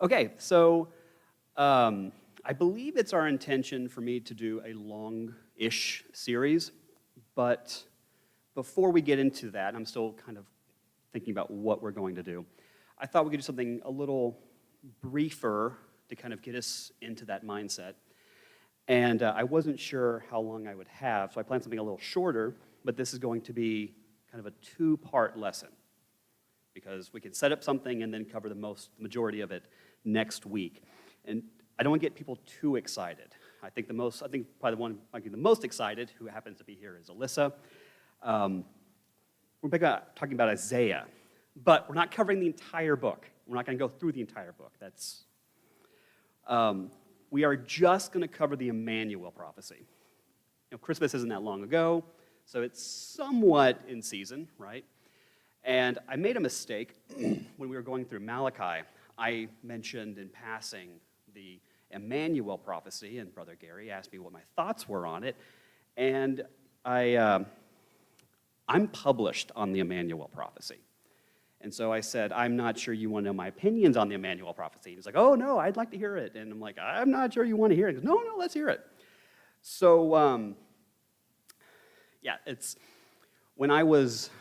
Okay, so I believe it's our intention for me to do a long-ish series, but before we get into that, I'm still kind of thinking about what we're going to do. I thought we could do something a little briefer to kind of get us into that mindset. And I wasn't sure how long I would have, so I planned something a little shorter, but this is going to be kind of a two-part lesson, because we can set up something and then cover the majority of it next week. And I don't want to get people too excited. I think probably the one might be the most excited, who happens to be here, is Alyssa. We're talking about Isaiah, but we're not covering the entire book. We're not going to go through the entire book. We are just going to cover the Emmanuel prophecy. You know, Christmas isn't that long ago, so it's somewhat in season, right? And I made a mistake when we were going through Malachi. I mentioned in passing the Emmanuel prophecy, and Brother Gary asked me what my thoughts were on it, and I'm published on the Emmanuel prophecy. And so I said, I'm not sure you want to know my opinions on the Emmanuel prophecy. And he's like, oh, no, I'd like to hear it. And I'm like, I'm not sure you want to hear it. He goes, no, let's hear it. So, when I was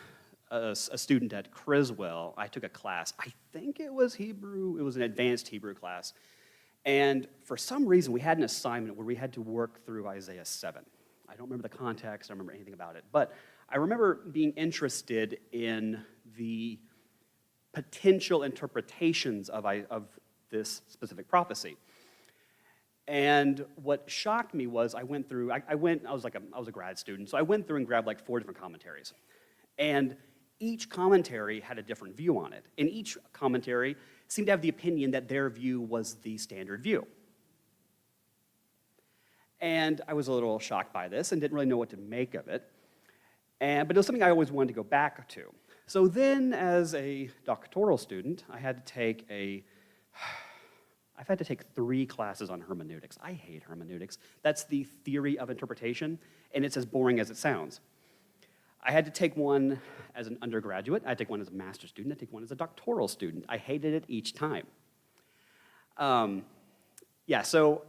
a student at Criswell, I took a class. I think it was Hebrew. It was an advanced Hebrew class. And for some reason, we had an assignment where we had to work through Isaiah 7. I don't remember the context. I don't remember anything about it. But I remember being interested in the potential interpretations of this specific prophecy. And what shocked me was I was a grad student, so I went through and grabbed like 4 different commentaries. And each commentary had a different view on it. And each commentary seemed to have the opinion that their view was the standard view. And I was a little shocked by this and didn't really know what to make of it. But it was something I always wanted to go back to. So then, as a doctoral student, I've had to take 3 classes on hermeneutics. I hate hermeneutics. That's the theory of interpretation, and it's as boring as it sounds. I had to take one as an undergraduate. I had to take one as a master's student. I had to take one as a doctoral student. I hated it each time. So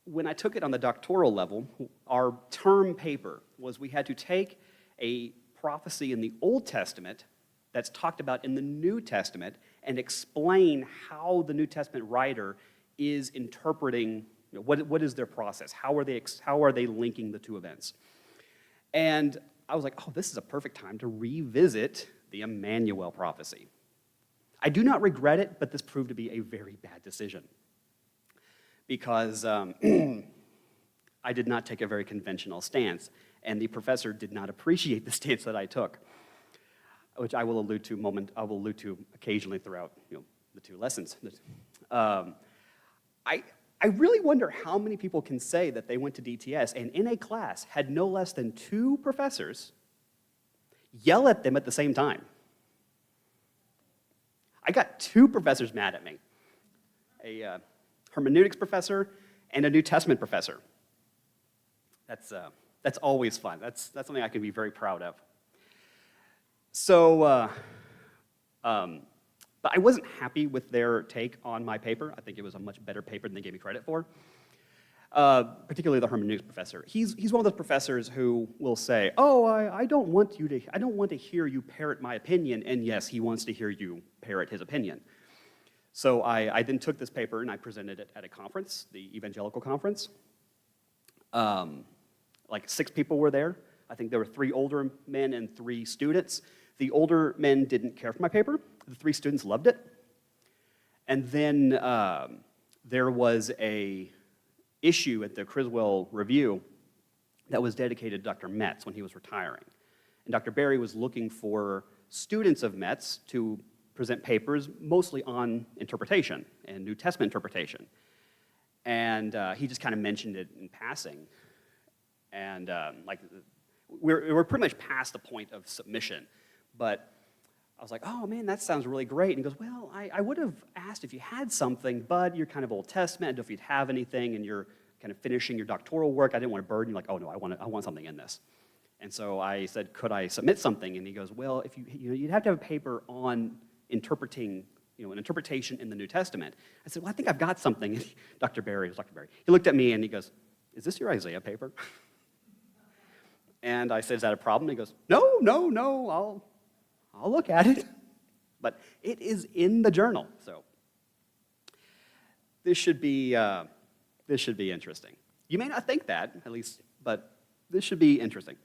when I took it on the doctoral level, our term paper was we had to take a prophecy in the Old Testament that's talked about in the New Testament and explain how the New Testament writer is interpreting, what is their process? How are they linking the two events? And I was like, oh, this is a perfect time to revisit the Emmanuel prophecy. I do not regret it, but this proved to be a very bad decision, because I did not take a very conventional stance, and the professor did not appreciate the stance that I took, which I will allude to occasionally throughout the 2 lessons. I really wonder how many people can say that they went to DTS and in a class had no less than 2 professors yell at them at the same time. I got 2 professors mad at me, a hermeneutics professor and a New Testament professor. That's always fun. That's something I can be very proud of. So, but I wasn't happy with their take on my paper. I think it was a much better paper than they gave me credit for. Particularly the hermeneutics professor. He's one of those professors who will say, "Oh, I don't want to hear you parrot my opinion," and yes, he wants to hear you parrot his opinion. So I then took this paper and I presented it at a conference, the evangelical conference. Like 6 people were there. I think there were 3 older men and 3 students. The older men didn't care for my paper. The 3 students loved it. And then there was a issue at the Criswell Review that was dedicated to Dr. Metz when he was retiring. And Dr. Berry was looking for students of Metz to present papers mostly on interpretation and New Testament interpretation. And he just kind of mentioned it in passing. And we're pretty much past the point of submission. But I was like, oh man, that sounds really great. And he goes, well, I would have asked if you had something, but you're kind of Old Testament. I don't know if you'd have anything, and you're kind of finishing your doctoral work. I didn't want to burden you. Like, oh no, I want something in this. And so I said, could I submit something? And he goes, well, if you'd have to have a paper on interpreting an interpretation in the New Testament. I said, well, I think I've got something. Dr. Barry, he looked at me and he goes, is this your Isaiah paper? And I said, is that a problem? And he goes, no, I'll look at it. But it is in the journal, so this should be interesting. You may not think that, at least, but this should be interesting.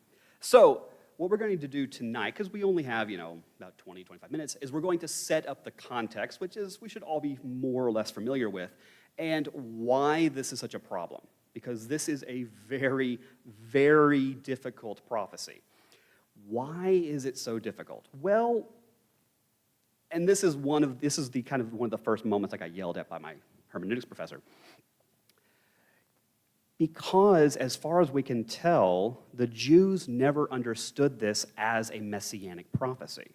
So what we're going to do tonight, because we only have, about 20, 25 minutes, is we're going to set up the context, which is we should all be more or less familiar with, and why this is such a problem. Because this is a very, very difficult prophecy. Why is it so difficult? Well, and this is one of the first moments I got yelled at by my hermeneutics professor. Because, as far as we can tell, the Jews never understood this as a messianic prophecy.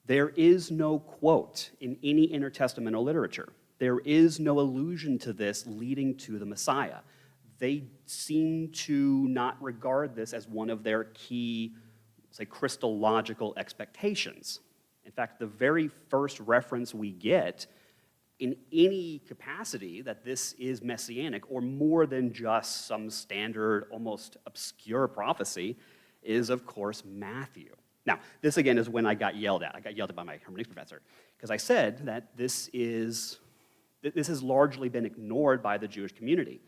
There is no quote in any intertestamental literature. There is no allusion to this leading to the Messiah. They seem to not regard this as one of their key, say, Christological expectations. In fact, the very first reference we get in any capacity that this is messianic or more than just some standard, almost obscure prophecy is, of course, Matthew. Now, this again is when I got yelled at. I got yelled at by my hermeneutics professor because I said that this has largely been ignored by the Jewish community.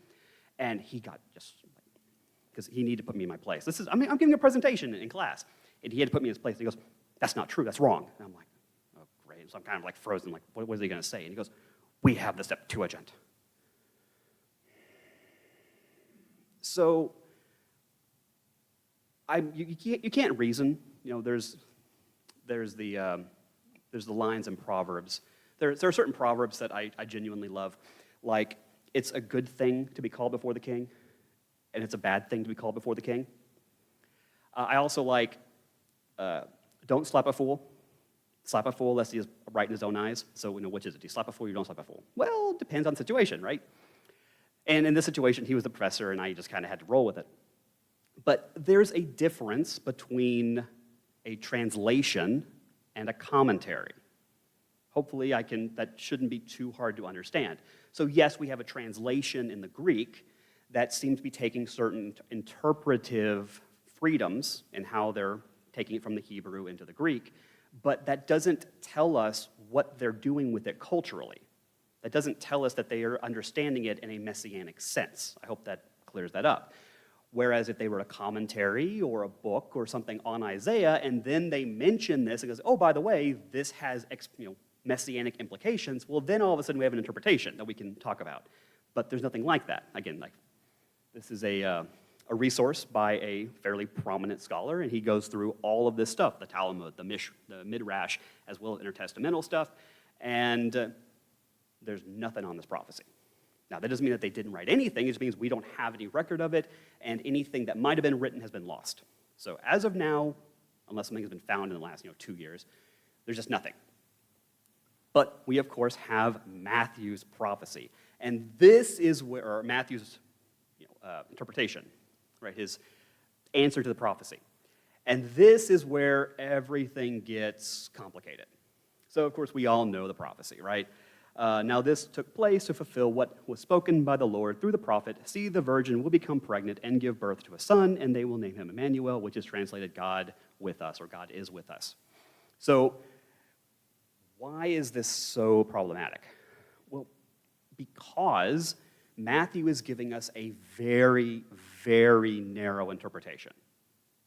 And he got just, because he needed to put me in my place. I'm giving a presentation in class, and he had to put me in his place. And he goes, that's not true, that's wrong. And I'm like, oh, great. So I'm kind of like frozen, like, what is he going to say? And he goes, we have the Septuagint. So, you can't reason. There's the lines in Proverbs. There are certain proverbs that I genuinely love, like, it's a good thing to be called before the king, and it's a bad thing to be called before the king. I also like, don't slap a fool. Slap a fool lest he is right in his own eyes. So, which is it? Do you slap a fool or you don't slap a fool? Well, it depends on the situation, right? And in this situation, he was the professor, and I just kind of had to roll with it. But there's a difference between a translation and a commentary. Hopefully, that shouldn't be too hard to understand. So yes, we have a translation in the Greek that seems to be taking certain interpretive freedoms in how they're taking it from the Hebrew into the Greek, but that doesn't tell us what they're doing with it culturally. That doesn't tell us that they are understanding it in a messianic sense. I hope that clears that up. Whereas if they were a commentary or a book or something on Isaiah, and then they mention this, and goes, oh, by the way, this has messianic implications, well, then all of a sudden we have an interpretation that we can talk about. But there's nothing like that. Again, this is a resource by a fairly prominent scholar, and he goes through all of this stuff, the Talmud, the Midrash, as well as intertestamental stuff, and there's nothing on this prophecy. Now, that doesn't mean that they didn't write anything. It just means we don't have any record of it, and anything that might have been written has been lost. So as of now, unless something has been found in the last 2 years, there's just nothing. But we, of course, have Matthew's prophecy. And this is where Matthew's interpretation, right, his answer to the prophecy. And this is where everything gets complicated. So, of course, we all know the prophecy, right? Now this took place to fulfill what was spoken by the Lord through the prophet. See, the virgin will become pregnant and give birth to a son, and they will name him Emmanuel, which is translated God with us, or God is with us. So, why is this so problematic? Well, because Matthew is giving us a very, very narrow interpretation,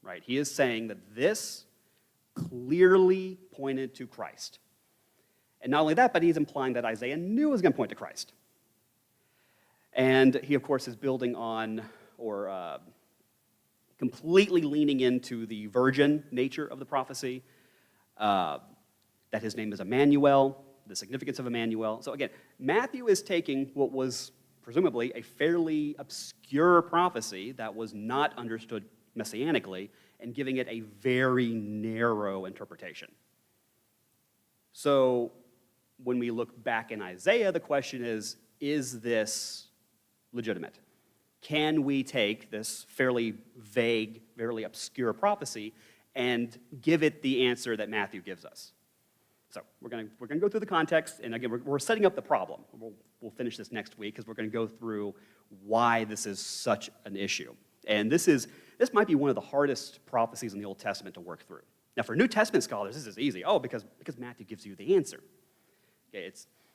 right? He is saying that this clearly pointed to Christ. And not only that, but he's implying that Isaiah knew it was going to point to Christ. And he, of course, is building on, or completely leaning into the virgin nature of the prophecy, that his name is Emmanuel, the significance of Emmanuel. So again, Matthew is taking what was presumably a fairly obscure prophecy that was not understood messianically and giving it a very narrow interpretation. So when we look back in Isaiah, the question is this legitimate? Can we take this fairly vague, fairly obscure prophecy and give it the answer that Matthew gives us? So we're going to go through the context, and again, we're setting up the problem. We'll finish this next week, because we're going to go through why this is such an issue. And this might be one of the hardest prophecies in the Old Testament to work through. Now, for New Testament scholars, this is easy. Oh, because Matthew gives you the answer. Okay,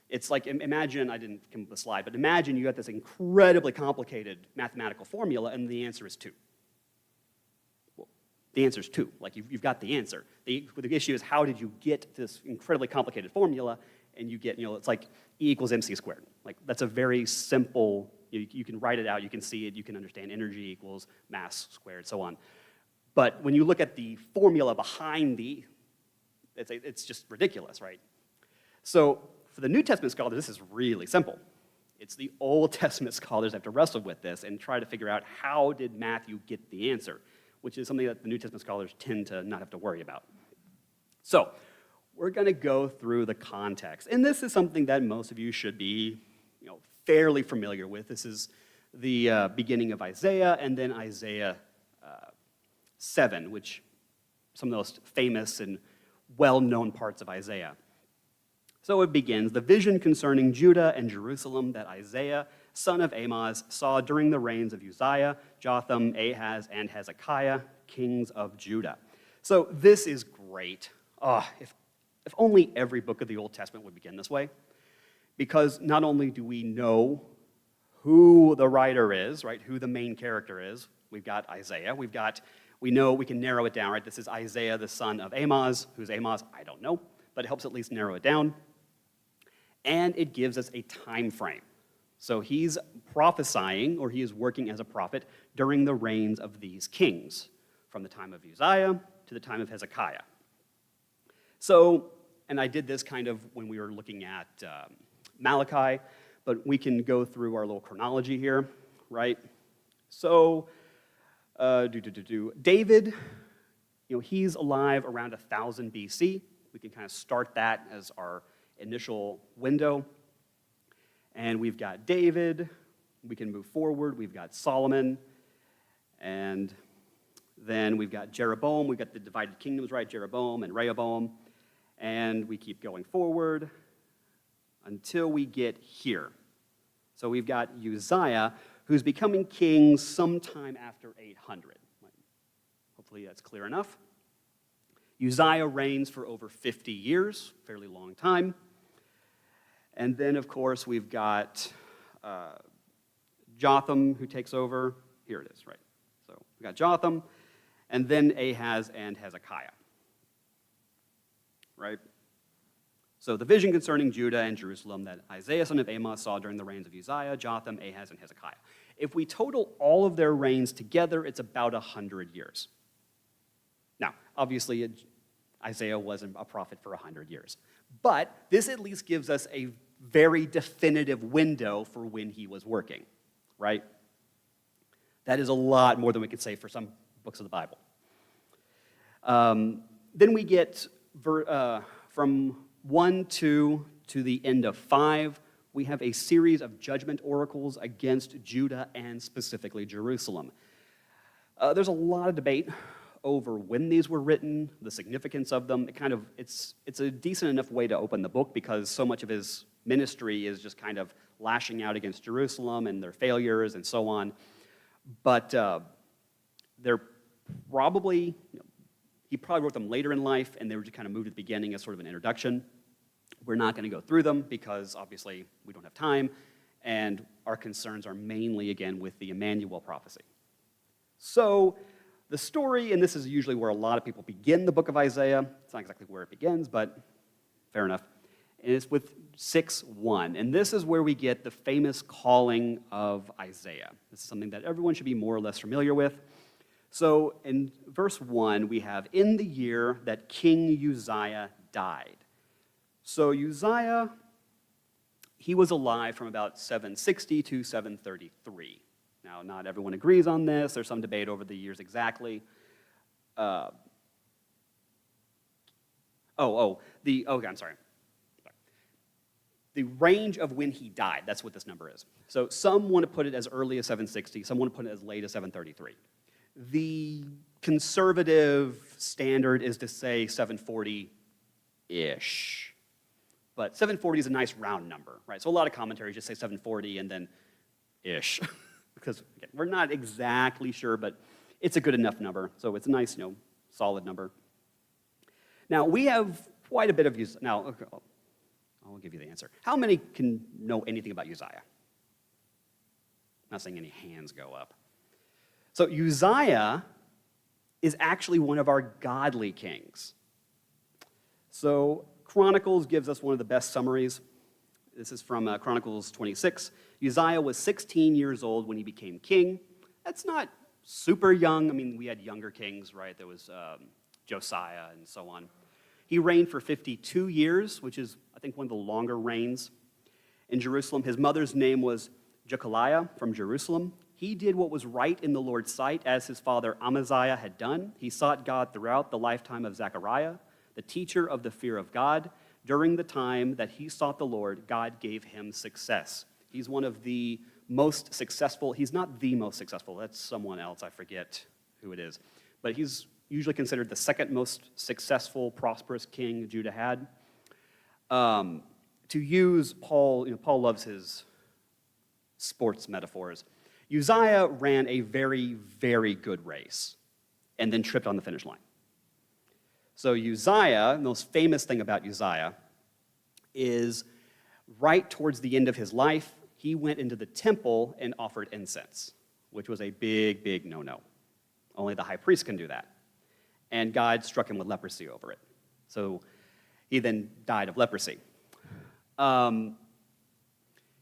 it's like, imagine, I didn't come up with a slide, but imagine you got this incredibly complicated mathematical formula, and the answer is 2. Well, the answer is 2. Like, you've got the answer. The issue is, how did you get this incredibly complicated formula, and you get, it's like E equals mc squared. Like, that's a very simple, you can write it out, you can see it, you can understand energy equals mass squared, so on. But when you look at the formula behind it's just ridiculous, right? So for the New Testament scholars, this is really simple. It's the Old Testament scholars that have to wrestle with this and try to figure out, how did Matthew get the answer, which is something that the New Testament scholars tend to not have to worry about. So we're going to go through the context, and this is something that most of you should be fairly familiar with. This is the beginning of Isaiah, and then Isaiah 7, which some of the most famous and well-known parts of Isaiah. So it begins, the vision concerning Judah and Jerusalem that Isaiah, son of Amoz, saw during the reigns of Uzziah, Jotham, Ahaz, and Hezekiah, kings of Judah. So this is great. If only every book of the Old Testament would begin this way, because not only do we know who the writer is, right, who the main character is, we've got Isaiah, we know we can narrow it down, right? This is Isaiah, the son of Amoz. Who's Amoz? I don't know, but it helps at least narrow it down. And it gives us a time frame. So he's prophesying, or he is working as a prophet during the reigns of these kings, from the time of Uzziah to the time of Hezekiah. So, and I did this kind of when we were looking at Malachi, but we can go through our little chronology here, right? So, David, he's alive around 1000 BC. We can kind of start that as our initial window. And we've got David. We can move forward. We've got Solomon. And then we've got Jeroboam. We've got the divided kingdoms, right? Jeroboam and Rehoboam. And we keep going forward until we get here. So we've got Uzziah, who's becoming king sometime after 800. Hopefully that's clear enough. Uzziah reigns for over 50 years, fairly long time. And then, of course, we've got Jotham, who takes over. Here it is, right? So we've got Jotham, and then Ahaz and Hezekiah, right? So the vision concerning Judah and Jerusalem that Isaiah, son of Amoz, saw during the reigns of Uzziah, Jotham, Ahaz, and Hezekiah. If we total all of their reigns together, it's about 100 years. Now, obviously, Isaiah wasn't a prophet for 100 years. But this at least gives us a very definitive window for when he was working, right? That is a lot more than we could say for some books of the Bible. Then we get from 1, 2 to the end of 5, we have a series of judgment oracles against Judah and specifically Jerusalem. There's a lot of debate over when these were written, the significance of them. It's a decent enough way to open the book, because so much of his ministry is just kind of lashing out against Jerusalem and their failures and so on. But they're probably, he probably wrote them later in life, and they were just kind of moved at the beginning as sort of an introduction. We're not going to go through them because obviously we don't have time, and our concerns are mainly, again, with the Emmanuel prophecy. So the story, and this is usually where a lot of people begin the book of Isaiah. It's not exactly where it begins, but fair enough. And it's with 6:1. And this is where we get the famous calling of Isaiah. This is something that everyone should be more or less familiar with. So in verse 1, we have, in the year that King Uzziah died. So Uzziah, he was alive from about 760 to 733. Now, not everyone agrees on this. There's some debate over the years exactly. I'm sorry. The range of when he died, that's what this number is. So some want to put it as early as 760, some want to put it as late as 733. The conservative standard is to say 740 ish. But 740 is a nice round number, right? So a lot of commentaries just say 740 and then ish. Because again, we're not exactly sure, but it's a good enough number. So it's a nice, solid number. Now, we have quite a bit of Uzziah. Now, okay, I'll give you the answer. How many can know anything about Uzziah? I'm not saying any hands go up. So Uzziah is actually one of our godly kings. So Chronicles gives us one of the best summaries. This is from Chronicles 26. Uzziah was 16 years old when he became king. That's not super young. I mean, we had younger kings, right? There was Josiah and so on. He reigned for 52 years, which is, I think, one of the longer reigns in Jerusalem. His mother's name was Jechaliah from Jerusalem. He did what was right in the Lord's sight, as his father Amaziah had done. He sought God throughout the lifetime of Zechariah, the teacher of the fear of God. During the time that he sought the Lord, God gave him success. He's one of the most successful. He's not the most successful. That's someone else. I forget who it is. But he's usually considered the second most successful, prosperous king Judah had. To use Paul, Paul loves his sports metaphors. Uzziah ran a very, very good race and then tripped on the finish line. So Uzziah, the most famous thing about Uzziah is right towards the end of his life, he went into the temple and offered incense, which was a big, big no-no. Only the high priest can do that. And God struck him with leprosy over it. So he then died of leprosy.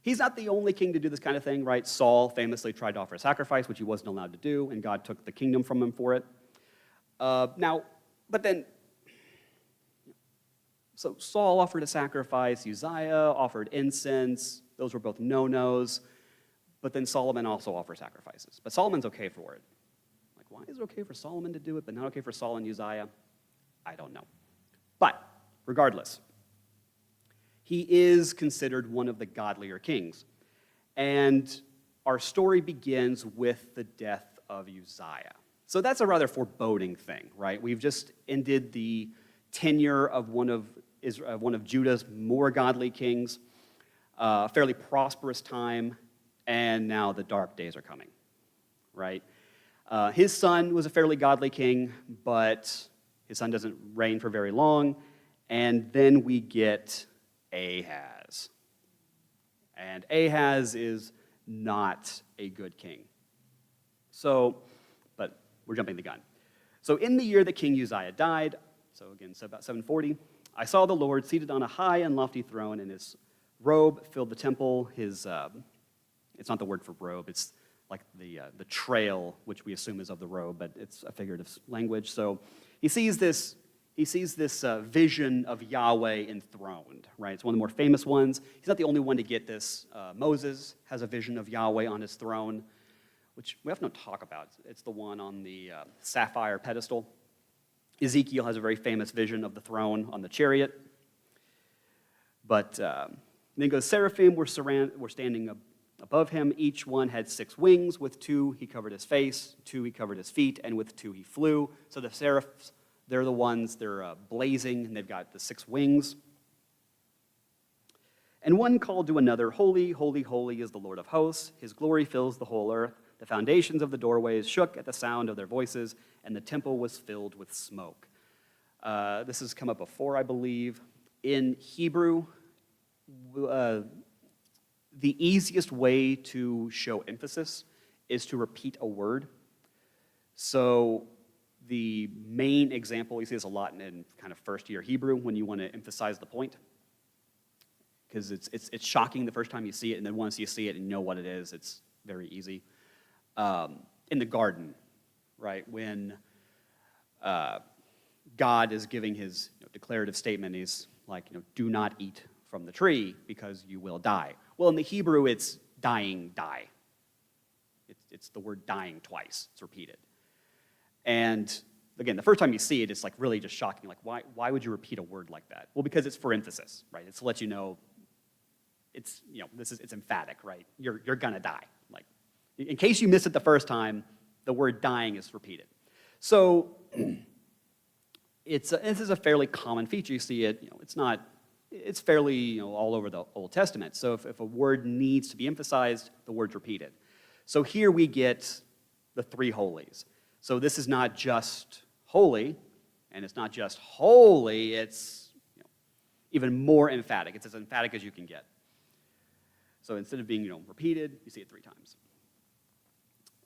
He's not the only king to do this kind of thing, right? Saul famously tried to offer a sacrifice, which he wasn't allowed to do, and God took the kingdom from him for it. So Saul offered a sacrifice, Uzziah offered incense. Those were both no-nos. But then Solomon also offers sacrifices. But Solomon's okay for it. Like, why is it okay for Solomon to do it, but not okay for Saul and Uzziah? I don't know. But regardless, he is considered one of the godlier kings. And our story begins with the death of Uzziah. So that's a rather foreboding thing, right? We've just ended the tenure of one of Judah's more godly kings, a fairly prosperous time, and now the dark days are coming, right? His son was a fairly godly king, but his son doesn't reign for very long, and then we get Ahaz. And Ahaz is not a good king. But we're jumping the gun. So in the year that King Uzziah died, so again, so about 740, I saw the Lord seated on a high and lofty throne, and his robe filled the temple. It's not the word for robe, it's like the trail, which we assume is of the robe, but it's a figurative language. So he sees this vision of Yahweh enthroned, right? It's one of the more famous ones. He's not the only one to get this. Moses has a vision of Yahweh on his throne, which we often don't talk about. It's the one on the sapphire pedestal. Ezekiel has a very famous vision of the throne on the chariot. But then it goes, seraphim were standing above him. Each one had 6 wings. With 2 he covered his face, 2 he covered his feet, and with 2 he flew. So the seraphs, they're the ones, they're blazing, and they've got the 6 wings. And one called to another, holy, holy, holy is the Lord of hosts. His glory fills the whole earth. The foundations of the doorways shook at the sound of their voices, and the temple was filled with smoke. This has come up before, I believe. In Hebrew, the easiest way to show emphasis is to repeat a word. So the main example, you see this a lot in kind of first-year Hebrew when you want to emphasize the point, because it's shocking the first time you see it, and then once you see it and know what it is, it's very easy. In the garden, right, when God is giving his declarative statement, he's like, do not eat from the tree because you will die. Well, in the Hebrew, it's dying, die. It's the word dying twice. It's repeated. And again, the first time you see it, it's like really just shocking. Like, why would you repeat a word like that? Well, because it's for emphasis, right? It's to let you know it's emphatic, right? You're gonna die. Like, in case you missed it the first time, the word dying is repeated. So this is a fairly common feature. You see it, it's fairly all over the Old Testament. So if a word needs to be emphasized, the word's repeated. So here we get the three holies. So this is not just holy, and it's not just holy, it's even more emphatic. It's as emphatic as you can get. So instead of being repeated, you see it three times.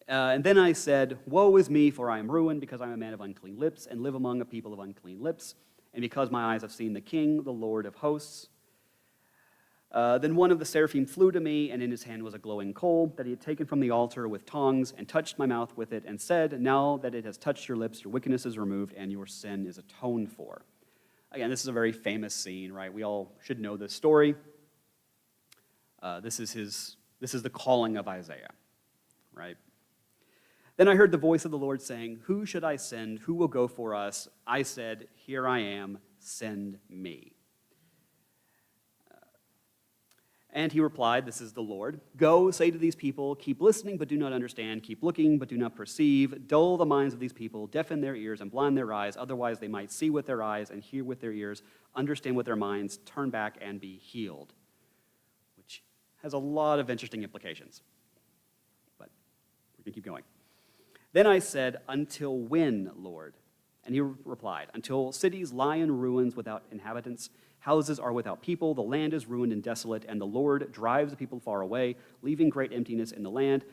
And then I said, "Woe is me, for I am ruined, because I am a man of unclean lips, and live among a people of unclean lips, and because my eyes have seen the King, the Lord of hosts." Then one of the seraphim flew to me, and in his hand was a glowing coal that he had taken from the altar with tongs, and touched my mouth with it, and said, "Now that it has touched your lips, your wickedness is removed, and your sin is atoned for." Again, this is a very famous scene, right? We all should know this story. This is the calling of Isaiah, right? Then I heard the voice of the Lord saying, "Who should I send? Who will go for us?" I said, "Here I am, send me." And he replied, this is the Lord, "Go, say to these people, keep listening but do not understand, keep looking but do not perceive, dull the minds of these people, deafen their ears and blind their eyes, otherwise they might see with their eyes and hear with their ears, understand with their minds, turn back and be healed." Which has a lot of interesting implications. But we're going to keep going. Then I said, "Until when, Lord?" And he replied, "Until cities lie in ruins without inhabitants, houses are without people, the land is ruined and desolate, and the Lord drives the people far away, leaving great emptiness in the land.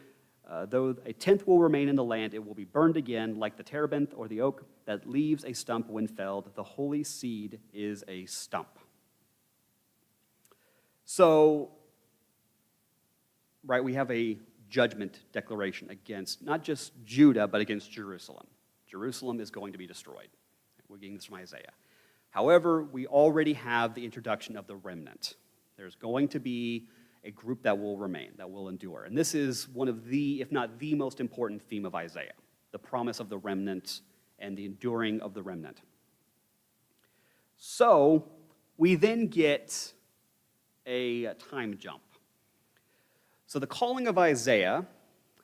Though a tenth will remain in the land, it will be burned again, like the terebinth or the oak that leaves a stump when felled. The holy seed is a stump." So, right, we have a judgment declaration against not just Judah, but against Jerusalem. Jerusalem is going to be destroyed. We're getting this from Isaiah. However, we already have the introduction of the remnant. There's going to be a group that will remain, that will endure. And this is one of the, if not the most important theme of Isaiah, the promise of the remnant and the enduring of the remnant. So, we then get a time jump. So the calling of Isaiah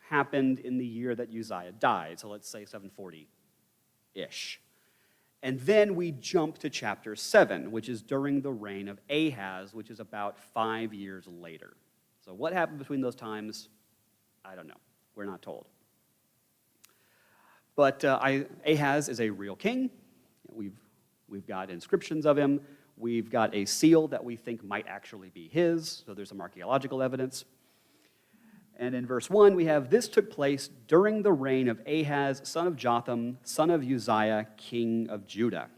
happened in the year that Uzziah died, so let's say 740-ish. And then we jump to chapter 7, which is during the reign of Ahaz, which is about 5 years later. So what happened between those times? I don't know. We're not told. But Ahaz is a real king. We've got inscriptions of him. We've got a seal that we think might actually be his, so there's some archaeological evidence. And in verse 1, we have, "This took place during the reign of Ahaz, son of Jotham, son of Uzziah, king of Judah."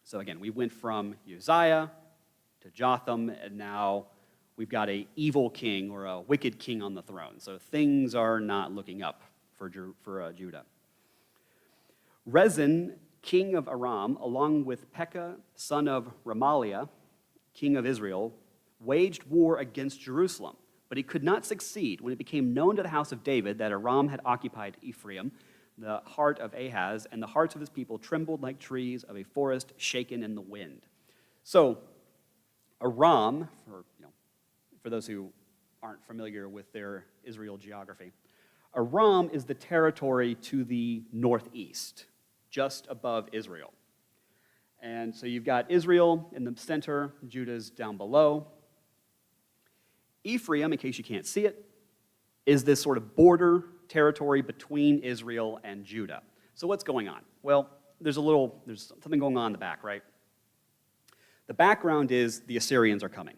So again, we went from Uzziah to Jotham, and now we've got an evil king or a wicked king on the throne. So things are not looking up for Judah. Rezin, king of Aram, along with Pekah, son of Remaliah, king of Israel, waged war against Jerusalem. But he could not succeed when it became known to the house of David that Aram had occupied Ephraim, the heart of Ahaz, and the hearts of his people trembled like trees of a forest shaken in the wind. So, Aram, for those who aren't familiar with their Israel geography, Aram is the territory to the northeast, just above Israel. And so you've got Israel in the center, Judah's down below. Ephraim, in case you can't see it, is this sort of border territory between Israel and Judah. So what's going on? Well, there's something going on in the back, right? The background is the Assyrians are coming.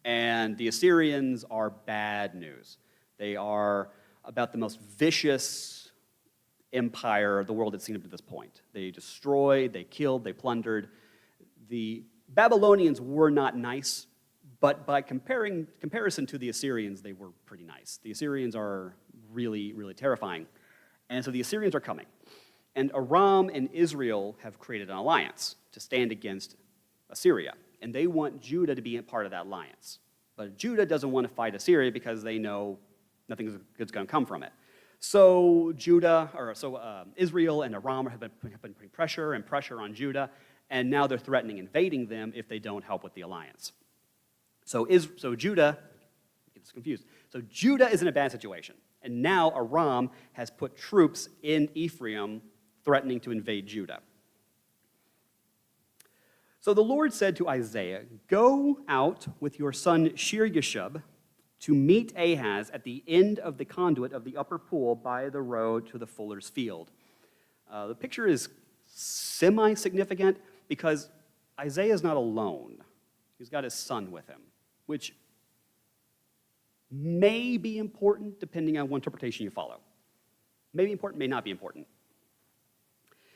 And the Assyrians are bad news. They are about the most vicious empire the world had seen up to this point. They destroyed, they killed, they plundered. The Babylonians were not nice, but by comparison to the Assyrians, they were pretty nice. The Assyrians are really, really terrifying. And so the Assyrians are coming. And Aram and Israel have created an alliance to stand against Assyria. And they want Judah to be a part of that alliance. But Judah doesn't want to fight Assyria because they know nothing good's going to come from it. So Israel and Aram have been putting pressure on Judah, and now they're threatening invading them if they don't help with the alliance. So Judah gets confused. So Judah is in a bad situation, and now Aram has put troops in Ephraim threatening to invade Judah. So the Lord said to Isaiah, "Go out with your son Shear-Yashub to meet Ahaz at the end of the conduit of the upper pool by the road to the fuller's field." The picture is semi-significant because Isaiah is not alone. He's got his son with him, which may be important depending on what interpretation you follow. May be important, may not be important.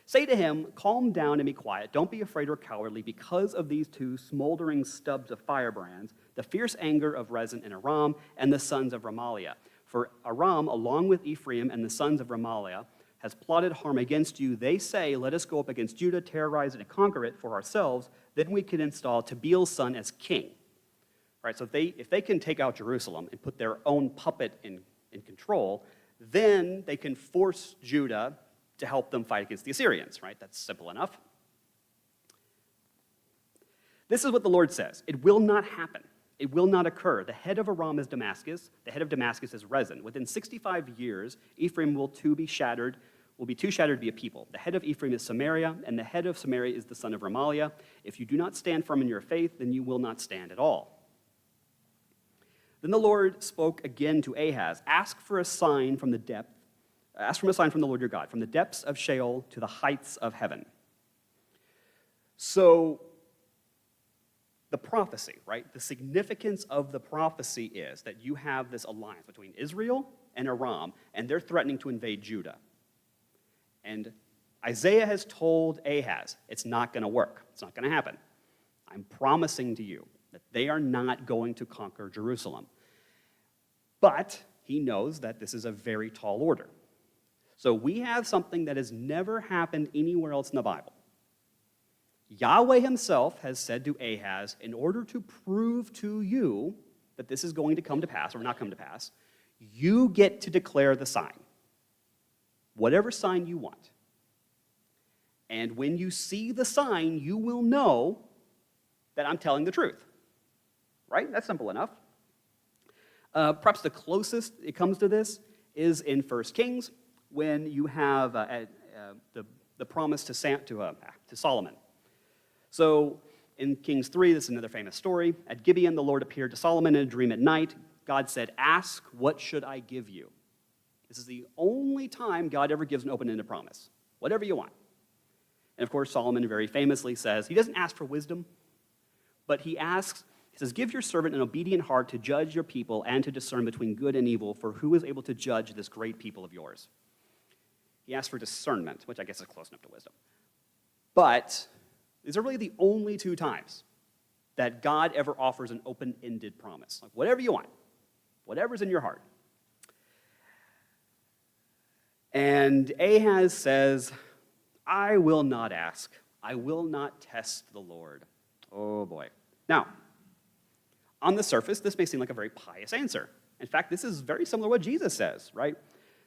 Say to him, "Calm down and be quiet. Don't be afraid or cowardly because of these two smoldering stubs of firebrands, the fierce anger of Rezin and Aram, and the sons of Remaliah. For Aram, along with Ephraim and the sons of Remaliah, has plotted harm against you. They say, 'Let us go up against Judah, terrorize it, and conquer it for ourselves. Then we can install Tabeel's son as king.'" Right, so if they can take out Jerusalem and put their own puppet in control, then they can force Judah to help them fight against the Assyrians, right? That's simple enough. This is what the Lord says. "It will not happen. It will not occur. The head of Aram is Damascus. The head of Damascus is Rezin. Within 65 years, Ephraim will be too shattered to be a people. The head of Ephraim is Samaria, and the head of Samaria is the son of Remaliah. If you do not stand firm in your faith, then you will not stand at all." Then the Lord spoke again to Ahaz, Ask for a sign from the Lord your God, from the depths of Sheol to the heights of heaven." So, the prophecy, right? The significance of the prophecy is that you have this alliance between Israel and Aram, and they're threatening to invade Judah. And Isaiah has told Ahaz, it's not going to work. It's not going to happen. I'm promising to you that they are not going to conquer Jerusalem. But he knows that this is a very tall order. So we have something that has never happened anywhere else in the Bible. Yahweh himself has said to Ahaz, in order to prove to you that this is going to come to pass or not come to pass, you get to declare the sign. Whatever sign you want. And when you see the sign, you will know that I'm telling the truth. Right? That's simple enough. Perhaps the closest it comes to this is in 1 Kings, when you have the promise to Solomon. So in Kings 3, this is another famous story. At Gibeon, the Lord appeared to Solomon in a dream at night. God said, "Ask, what should I give you?" This is the only time God ever gives an open-ended promise. Whatever you want. And of course, Solomon very famously says, he doesn't ask for wisdom, but he says, "Give your servant an obedient heart to judge your people and to discern between good and evil, for who is able to judge this great people of yours?" He asked for discernment, which I guess is close enough to wisdom. But these are really the only two times that God ever offers an open-ended promise. Like, whatever you want, whatever's in your heart. And Ahaz says, "I will not ask. I will not test the Lord." Oh boy. Now, on the surface, this may seem like a very pious answer. In fact, this is very similar to what Jesus says, right?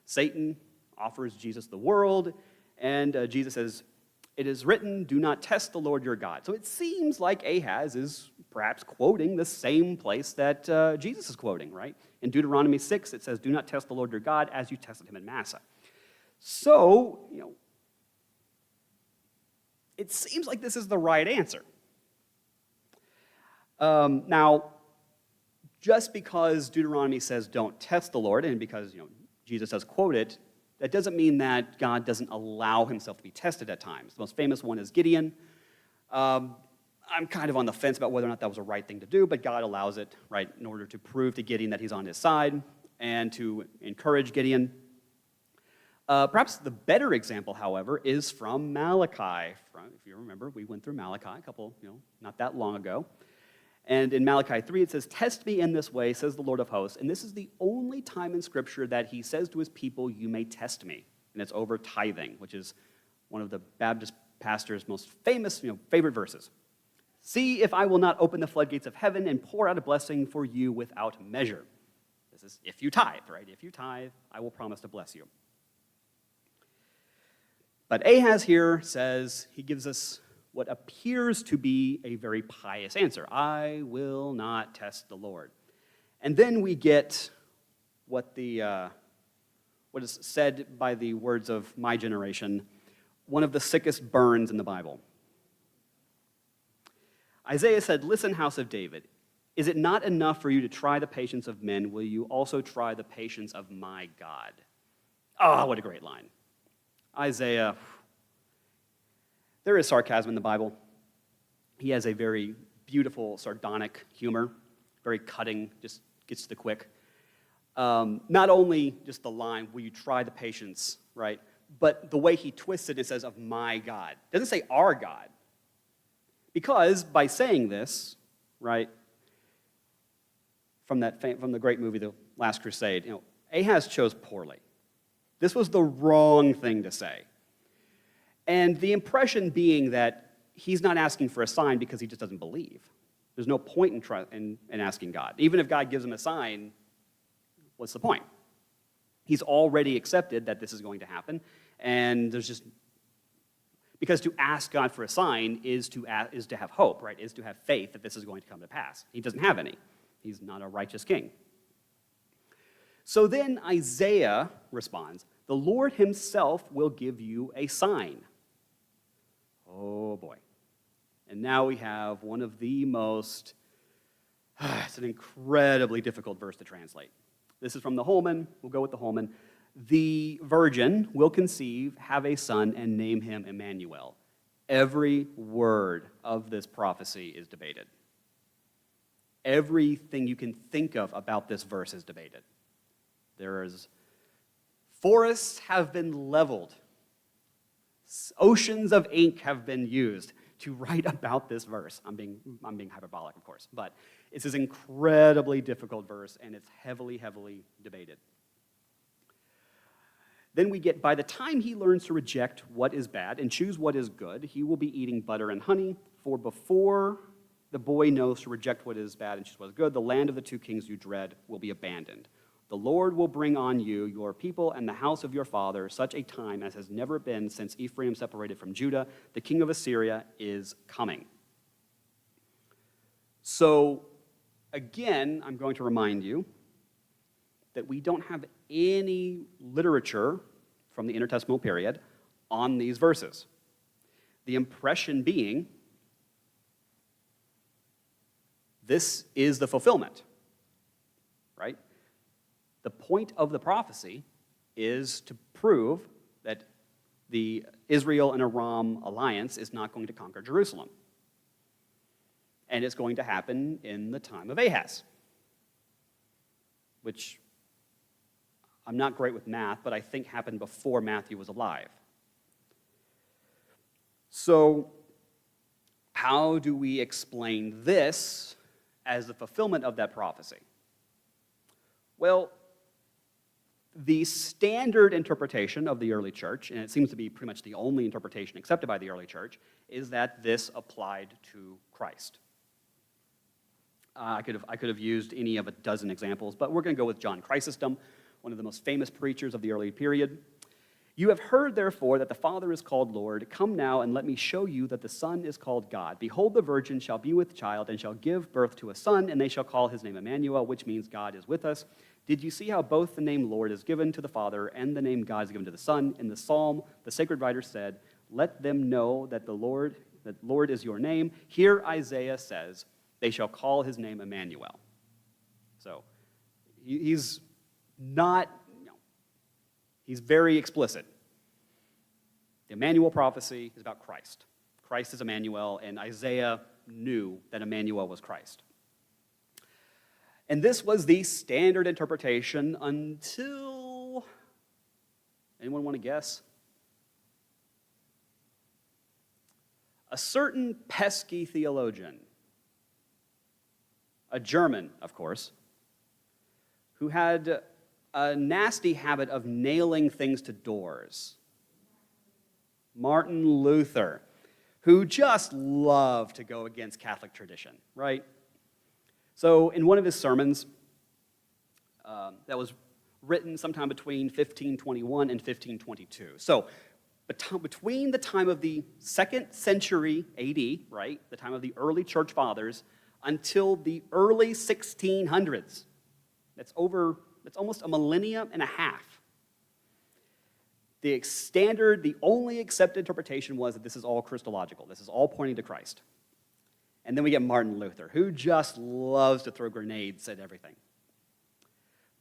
Satan offers Jesus the world, and Jesus says, "It is written, do not test the Lord your God." So it seems like Ahaz is perhaps quoting the same place that Jesus is quoting, right? In Deuteronomy 6, it says, "Do not test the Lord your God as you tested him in Massah." So, it seems like this is the right answer. Now, just because Deuteronomy says don't test the Lord, and because Jesus does quote it, that doesn't mean that God doesn't allow himself to be tested at times. The most famous one is Gideon. I'm kind of on the fence about whether or not that was a right thing to do, but God allows it, right, in order to prove to Gideon that he's on his side and to encourage Gideon. Perhaps the better example, however, is from Malachi. If you remember, we went through Malachi a couple, not that long ago. And in Malachi 3, it says, "Test me in this way, says the Lord of hosts." And this is the only time in Scripture that he says to his people, "You may test me." And it's over tithing, which is one of the Baptist pastor's most famous, favorite verses. "See if I will not open the floodgates of heaven and pour out a blessing for you without measure." This is if you tithe, right? If you tithe, I will promise to bless you. But Ahaz here says, he gives us what appears to be a very pious answer. "I will not test the Lord." And then we get what is said by the words of my generation, one of the sickest burns in the Bible. Isaiah said, "Listen, house of David, is it not enough for you to try the patience of men? Will you also try the patience of my God?" Ah, what a great line. Isaiah, there is sarcasm in the Bible. He has a very beautiful, sardonic humor, very cutting, just gets to the quick. Not only just the line, "Will you try the patience," right? But the way he twists it, it says, "of my God." It doesn't say our God. Because by saying this, right, from the great movie, The Last Crusade, Ahaz chose poorly. This was the wrong thing to say. And the impression being that he's not asking for a sign because he just doesn't believe. There's no point in asking God. Even if God gives him a sign, what's the point? He's already accepted that this is going to happen, and because to ask God for a sign is to have hope, right? Is to have faith that this is going to come to pass. He doesn't have any. He's not a righteous king. So then Isaiah responds, "The Lord himself will give you a sign." Oh boy. And now we have one of the most, it's an incredibly difficult verse to translate. This is from the Holman. We'll go with the Holman. "The virgin will conceive, have a son, and name him Emmanuel." Every word of this prophecy is debated. Everything you can think of about this verse is debated. Forests have been leveled. Oceans of ink have been used to write about this verse. I'm being hyperbolic, of course, but it's this incredibly difficult verse, and it's heavily, heavily debated. Then we get, "By the time he learns to reject what is bad and choose what is good, he will be eating butter and honey, for before the boy knows to reject what is bad and choose what is good, the land of the two kings you dread will be abandoned. The Lord will bring on you, your people, and the house of your father, such a time as has never been since Ephraim separated from Judah. The king of Assyria is coming." So, again, I'm going to remind you that we don't have any literature from the intertestamental period on these verses. The impression being, this is the fulfillment, right? The point of the prophecy is to prove that the Israel and Aram alliance is not going to conquer Jerusalem. And it's going to happen in the time of Ahaz, which I'm not great with math, but I think happened before Matthew was alive. So, how do we explain this as the fulfillment of that prophecy? Well, the standard interpretation of the early church, and it seems to be pretty much the only interpretation accepted by the early church, is that this applied to Christ. I could have used any of a dozen examples, but we're going to go with John Chrysostom, one of the most famous preachers of the early period. "You have heard, therefore, that the Father is called Lord. Come now, and let me show you that the Son is called God. Behold, the virgin shall be with child, and shall give birth to a son, and they shall call his name Emmanuel," which means God is with us. "Did you see how both the name Lord is given to the Father, and the name God is given to the Son? In the Psalm, the sacred writer said, 'Let them know that Lord is your name.' Here Isaiah says, 'They shall call his name Emmanuel.'" So, he's very explicit. The Emmanuel prophecy is about Christ. Christ is Emmanuel, and Isaiah knew that Emmanuel was Christ. And this was the standard interpretation until, anyone want to guess? A certain pesky theologian, a German, of course, who had a nasty habit of nailing things to doors. Martin Luther, who just loved to go against Catholic tradition, right? So in one of his sermons that was written sometime between 1521 and 1522. So between the time of the 2nd century AD, right, the time of the early church fathers, until the early 1600s, that's almost a millennia and a half. The only accepted interpretation was that this is all Christological. This is all pointing to Christ. And then we get Martin Luther, who just loves to throw grenades at everything.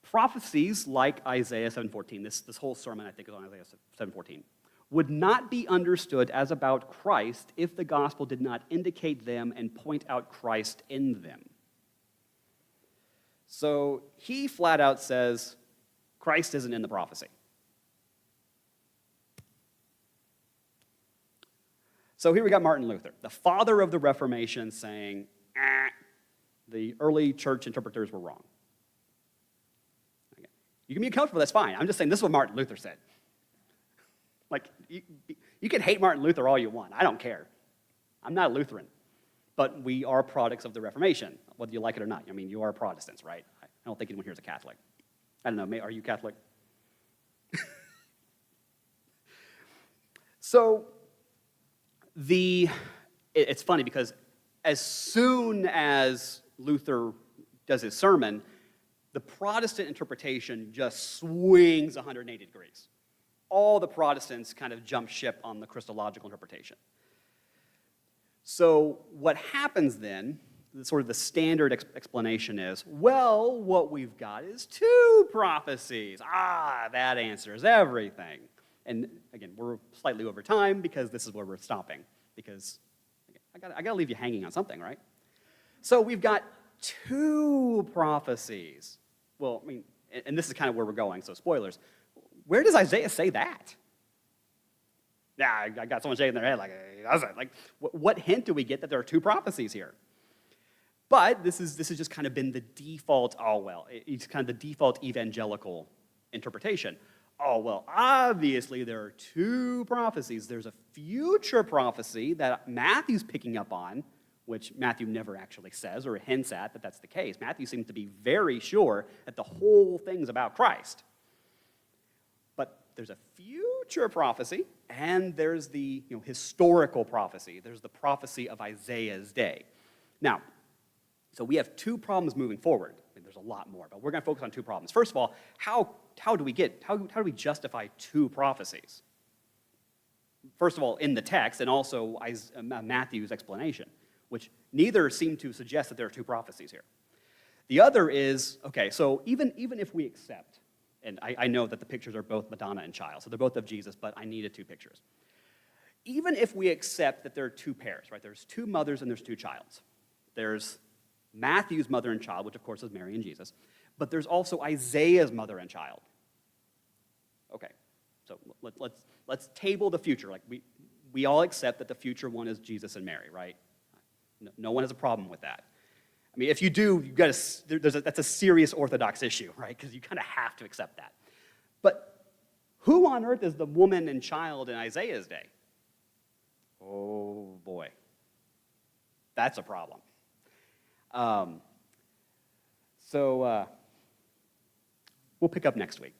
Prophecies like Isaiah 7:14, this whole sermon I think is on Isaiah 7:14, would not be understood as about Christ if the gospel did not indicate them and point out Christ in them. So he flat out says, Christ isn't in the prophecy. So here we got Martin Luther, the father of the Reformation, saying, the early church interpreters were wrong. Okay. You can be uncomfortable, that's fine. I'm just saying this is what Martin Luther said. Like, you can hate Martin Luther all you want. I don't care. I'm not a Lutheran. But we are products of the Reformation, whether you like it or not. I mean, you are Protestants, right? I don't think anyone here is a Catholic. I don't know, are you Catholic? So, it's funny because as soon as Luther does his sermon, the Protestant interpretation just swings 180 degrees. All the Protestants kind of jump ship on the Christological interpretation. So what happens then, sort of the standard explanation is, well, what we've got is two prophecies. That answers everything. And again, we're slightly over time because this is where we're stopping. Because I got to leave you hanging on something, right? So we've got two prophecies. Well, I mean, and this is kind of where we're going, so spoilers. Where does Isaiah say that? Yeah, I got someone shaking their head like, what hint do we get that there are two prophecies here? But this is just kind of been the default, it's kind of the default evangelical interpretation. Obviously there are two prophecies. There's a future prophecy that Matthew's picking up on, which Matthew never actually says or hints at that that's the case. Matthew seems to be very sure that the whole thing's about Christ. But there's a future prophecy, and there's the historical prophecy. There's the prophecy of Isaiah's day. Now, so we have two problems moving forward. I mean, there's a lot more, but we're going to focus on two problems. First of all, how do we justify two prophecies? First of all, in the text, and also Matthew's explanation, which neither seem to suggest that there are two prophecies here. The other is, okay, so even if we accept, and I know that the pictures are both Madonna and child, so they're both of Jesus, but I needed two pictures. Even if we accept that there are two pairs, right? There's two mothers and there's two childs. There's Matthew's mother and child, which of course is Mary and Jesus, but there's also Isaiah's mother and child. Okay, so let's table the future. Like we all accept that the future one is Jesus and Mary, right? No one has a problem with that. I mean, if you do, that's a serious Orthodox issue, right? Because you kind of have to accept that. But who on earth is the woman and child in Isaiah's day? Oh, boy. That's a problem. So we'll pick up next week.